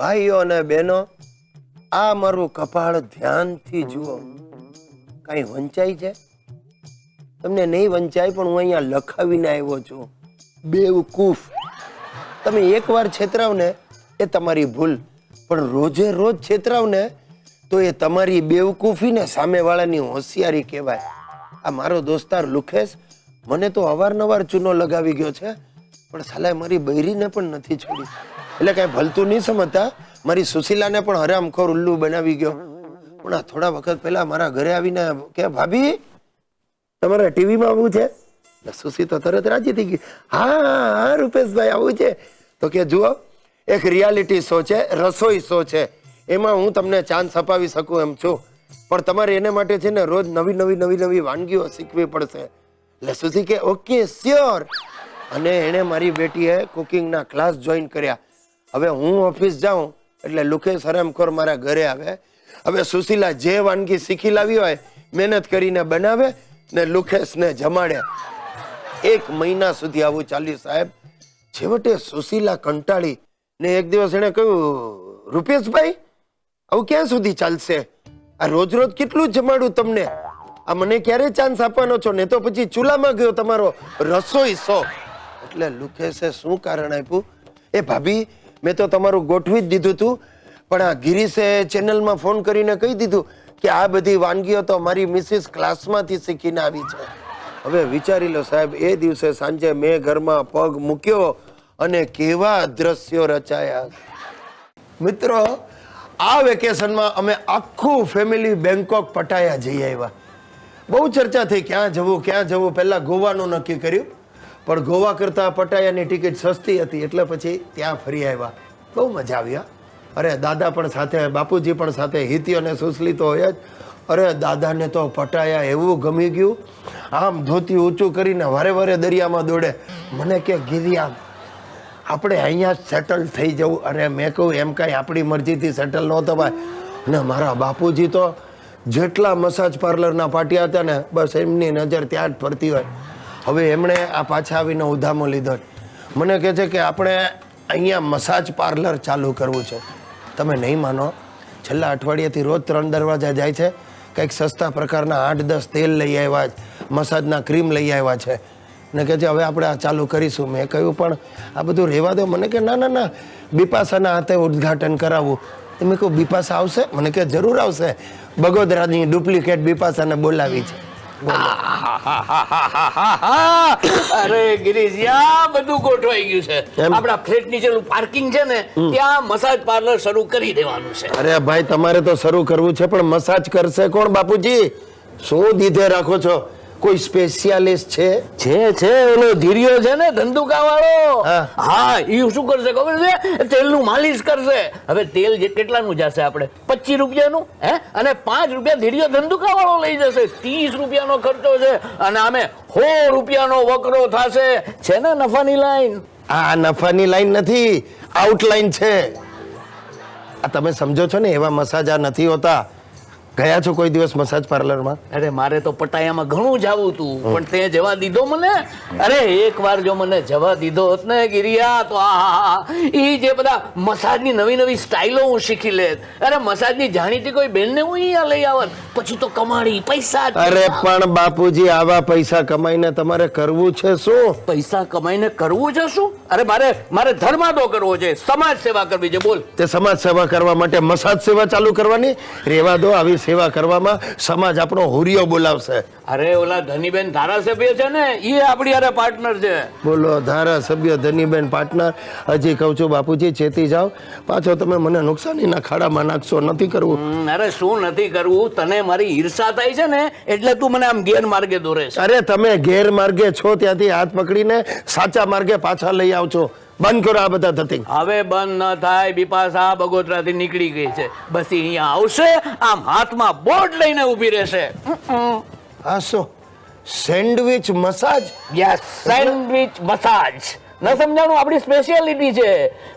ભાઈઓ અને બહેનો, આ મારું કપાળ ધ્યાનથી જુઓ. કઈ વંચાય છે? તમને નહીં વંચાય, પણ હું અહીંયા લખાવીને આવ્યો છું. બેવકૂફ. તમે એકવાર છેતરાવ ને એ તમારી ભૂલ, પણ રોજે રોજ છેતરાવ ને તો એ તમારી બેવકૂફી ને સામેવાળાની હોશિયારી કહેવાય. આ મારો દોસ્તાર લુખેશ મને તો અવારનવાર ચૂનો લગાવી ગયો છે, પણ સાલા મારી બૈરીને પણ નથી છોડી. એટલે કઈ ભલતું નહીં સમજતા, મારી સુશીલાને પણ હરામખોર ઉલ્લુ બનાવી ગયો. પણ આ થોડા વખત પહેલા મારા ઘરે આવીને કે ભાભી તમારે ટીવીમાં આવવું છે? સુશી તો તરત રાજી થઈ ગઈ. હા રૂપેશભાઈ આવું છે. તો કે જુઓ, એક રિયાલિટી શો છે, રસોઈ શો છે, એમાં હું તમને ચાન્સ અપાવી શકું એમ છું, પણ તમારે એને માટે છે ને રોજ નવી વાનગીઓ શીખવી પડશે. એટલે સુશી કે ઓકે શ્યોર. અને એણે મારી બેટીએ કુકિંગના ક્લાસ જોઈન કર્યા. હવે હું ઓફિસ જાઉં એટલે લુકેશ હરામખોર મારા ઘરે આવે. હવે સુશીલા જે વાનગી શીખી લાવી હોય મહેનત કરીને બનાવે ને લુકેશને જમાડે. 1 મહિના સુધી આવું ચાલ્યું સાહેબ. છેવટે સુશીલા કંટાળી ને એક દિવસ એને કહ્યું, રૂપેશભાઈ આવું ક્યાં સુધી ચાલશે? આ રોજ રોજ કેટલું જમાડું તમને? આ મને ક્યારે ચાન્સ આપવાનો છો? ને તો પછી ચૂલામાં ગયો તમારો રસોઈ શો. એટલે લુકેશે શું કારણ આપ્યું? એ ભાભી મેં તો તમારું ગોઠવી જ દીધું હતું, પણ આ ગિરીશે ચેનલમાં ફોન કરીને કહી દીધું કે આ બધી વાનગીઓ તો મારી મિસિસ ક્લાસમાંથી શીખીને આવી છે. હવે વિચારી લો સાહેબ, એ દિવસે સાંજે મેં ઘરમાં પગ મૂક્યો અને કેવા દ્રશ્યો રચાયા. મિત્રો, આ વેકેશનમાં અમે આખું ફેમિલી બેંકોક પટાયા જઈ આવ્યા. બહુ ચર્ચા થઈ ક્યાં જવું. પહેલા ગોવાનું નક્કી કર્યું, પણ ગોવા કરતા પટાયાની ટિકિટ સસ્તી હતી એટલે પછી ત્યાં ફરી આવ્યા. બહુ મજા આવી. અરે દાદા પણ સાથે, બાપુજી પણ સાથે, હિતી અને સુશલી તો હોય જ. અરે દાદાને તો પટાયા એવું ગમી ગયું. આમ ધોતી ઊંચું કરીને વારે દરિયામાં દોડે. મને કે ગિરિયા આપણે અહીંયા સેટલ થઈ જવું. અરે મેં કહું એમ કાંઈ આપણી મરજીથી સેટલ ન થવાય. ને મારા બાપુજી તો જેટલા મસાજ પાર્લરના પાટિયા હતા ને બસ એમની નજર ત્યાં જ ફરતી હોય. હવે એમણે આ પાછા આવીને ઉધામો લીધો. મને કહે છે કે આપણે અહીંયા મસાજ પાર્લર ચાલુ કરવું છે. તમે નહીં માનો, છેલ્લા અઠવાડિયાથી રોજ 3 દરવાજા જાય છે. કંઈક સસ્તા પ્રકારના 8-10 તેલ લઈ આવ્યા છે, મસાજના ક્રીમ લઈ આવ્યા છે ને કે છે હવે આપણે આ ચાલુ કરીશું. મેં કહ્યું પણ આ બધું રહેવા દો. મને કે ના બિપાશાના હાથે ઉદ્ઘાટન કરાવવું. મેં કહ્યું બિપાશા આવશે? મને કે જરૂર આવશે. બગોદરાની ડુપ્લિકેટ બિપાશાને બોલાવી છે. અરે ગિરીશિયા, બધું ગોઠવાઈ ગયું છે. આપણા ફ્લેટ નીચેનું પાર્કિંગ છે ને ત્યાં મસાજ પાર્લર શરૂ કરી દેવાનું છે. અરે ભાઈ, તમારે તો શરૂ કરવું છે, પણ મસાજ કરશે કોણ બાપુજી? શું દીધે રાખો છો? કોઈ સ્પેશિયાલિસ્ટ છે? ઓલો ધીર્યો છે ને ધંધુકા વાળો. હા, એ શું કરશે ખબર છે? તેલનું માલિશ કરશે. હવે તેલ કેટલાનું જશે? આપણે 25 રૂપિયાનું, અને 5 રૂપિયા ધીર્યો ધંધુકા વાળો લઈ જશે. 30 રૂપિયાનો ખર્ચો છે, અને આમે 100 રૂપિયાનો વકરો થશે. છે ને નફાની લાઈન? આ નફાની લાઈન નથી, આઉટલાઈન છે. આ તમે સમજો છો ને, એવા મસાજ આ નથી હોતા. ગયા છો કોઈ દિવસ મસાજ પાર્લરમાં? અરે મારે તો પટાયામાં ઘણું જવું હતું, પણ તે જવા દીધો મને. અરે એકવાર જો મને જવા દીધો હોત ને ગિરિયા, તો ઈ જે બધા મસાજની નવી સ્ટાઈલો હું શીખી લેત. અરે મસાજની જાણીતી કોઈ બેનને હું અહીંયા લઈ આવત, પછી તો કમાણી પૈસા. અરે પણ બાપુજી, આવા પૈસા કમાઈને તમારે કરવું છે શું? પૈસા કમાઈને કરવું છે શું? અરે મારે ધર્માદો કરવો છે, સમાજ સેવા કરવી છે. બોલ. તે સમાજ સેવા કરવા માટે મસાજ સેવા ચાલુ કરવાની? રેવા દો, આવી સેવા કરવામાં સમાજ આપણો હુરિયો બોલાવશે. અરે ઓલા ધનીબેન ધારાસભ્ય છે ને, એ આપણી હારે પાર્ટનર છે. બોલો, ધારાસભ્ય ધનીબેન પાર્ટનર? હજી કહું છું બાપુજી, ચેતી જાઓ. પાછો તમે મને નુકસાનીના ખાડામાં નાખશો. નથી કરવું. અરે શું નથી કરવું? તને મારી ઈર્ષા થાય છે ને એટલે તું મને આમ ગેરમાર્ગે દોરે છે. અરે તમે ગેરમાર્ગે છો ત્યાંથી હાથ પકડીને સાચા માર્ગે પાછા લઈ આવજો. બંધ કરો આ બધા ધતિંગ. હવે બંધ ન થાય. બિપાશા બગોદરાથી નીકળી ગઈ છે, બસ અહીંયા આવશે, આમ હાથમાં બોર્ડ લઈને ઊભી રહેશે. હા, શું sandwich massage? Yes, sandwich massage. ન સમજાણું? આપણી સ્પેશિયાલિટી છે.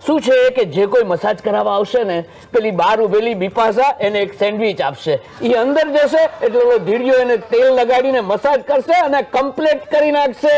શું છે કે જે કોઈ મસાજ કરાવવા આવશે ને, પેલી બહાર ઉભેલી બિપાશા એને એક સેન્ડવિચ આપશે. એ અંદર જશે એટલે ઓલો ધીર્યો એને તેલ લગાડીને મસાજ કરશે અને કમ્પ્લીટ કરી નાખશે.